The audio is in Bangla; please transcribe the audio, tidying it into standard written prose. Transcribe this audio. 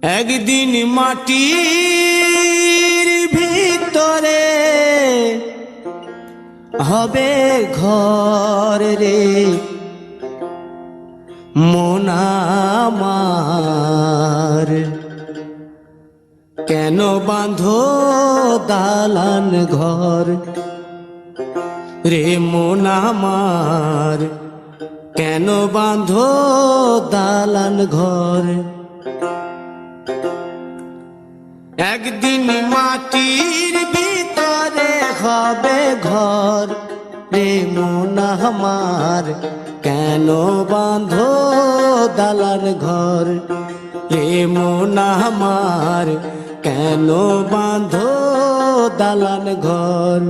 একদিন মাটির ভিতরে হবে ঘর রে মন আমার, কেন বাঁধো দালান ঘর রে মন আমার, কেন বাঁধো দালান ঘর। একদিন মাটির ভিতরে হবে ঘর রে মন আমার, কেন বাঁধো দালান ঘর রে মন আমার, কেন বাঁধো দালান ঘর।